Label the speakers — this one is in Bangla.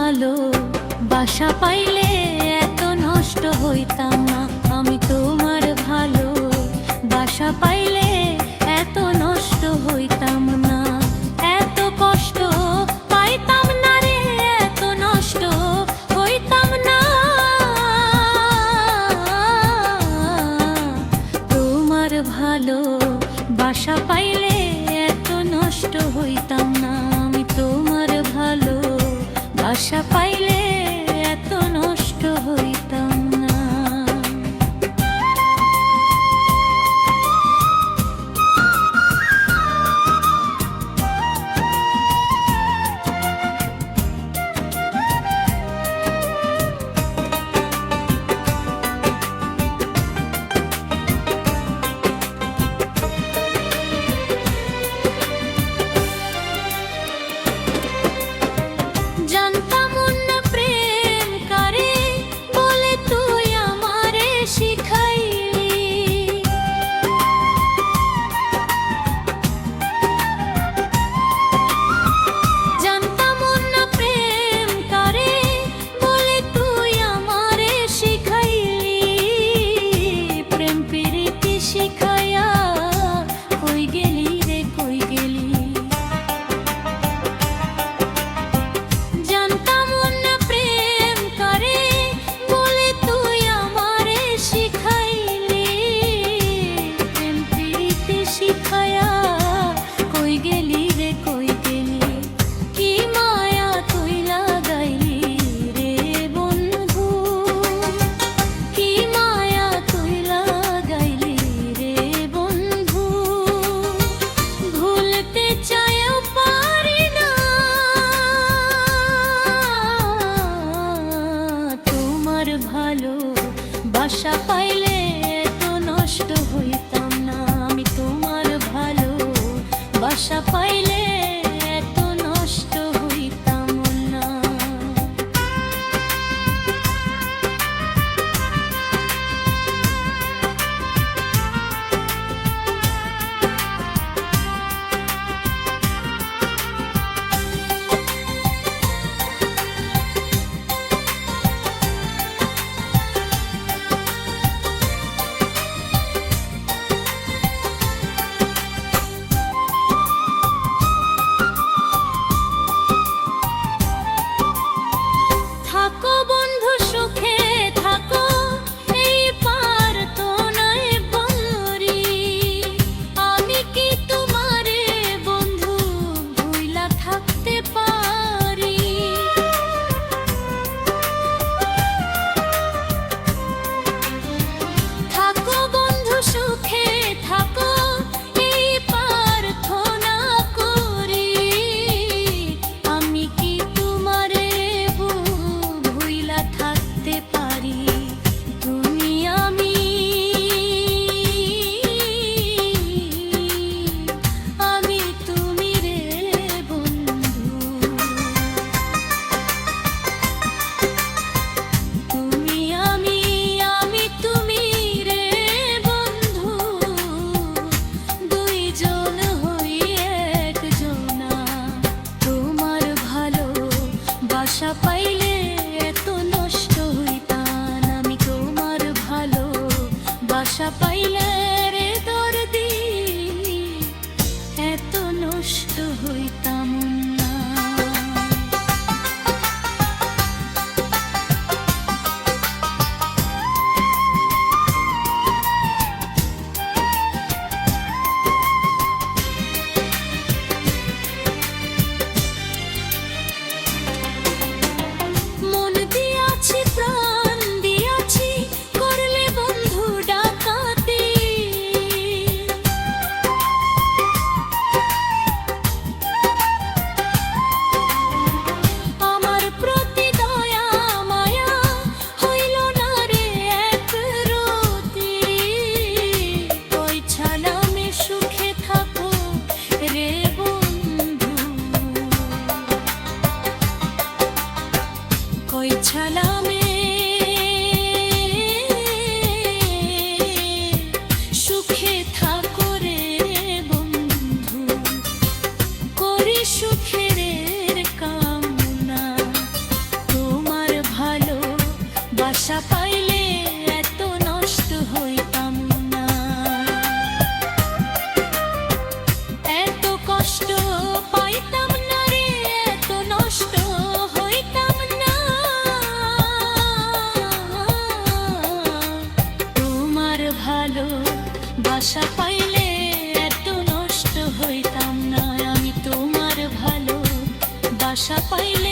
Speaker 1: ভালো বাসা পাইলে এত নষ্ট হইতাম না। আমি তোমার ভালো বাসা পাইলে এত নষ্ট হইতাম না। এত কষ্ট পাইতাম না রে, এত নষ্ট হইতাম না। তোমার ভালো বাসা পাইলে এত নষ্ট হইতাম না। আমি তোমার ভালো বাসা পাইলে এত নষ্ট হইতাম না। জানতাম না প্রেম কারে বলে, তুই আমারে শিখাইলি। জানতাম না প্রেম কারে বলে, তুই আমারে শিখাইলি। প্রেম প্রীতি শিখাইয়া কই গেলি রে, কই গেলি। জানতাম না প্রেম কারে বলে, তুই আমারে শিখাইলি। প্রেম প্রীতি শিখায়া কই গেলি রে, কই গেলি। কি মায়া তুই লাগাইলি রে বন্ধু, কি মায়া তুই লাগাইলি রে বন্ধু। ভুলতে চাইও পারি না, তোমার ভালো বাসা পাইলে এত নষ্ট হইতাম না। আমি তোমার ভালো বাসা পাইলে এত নষ্ট হইতাম না। হইতাম না। আমি তোমার ভালো বাসা পাইলে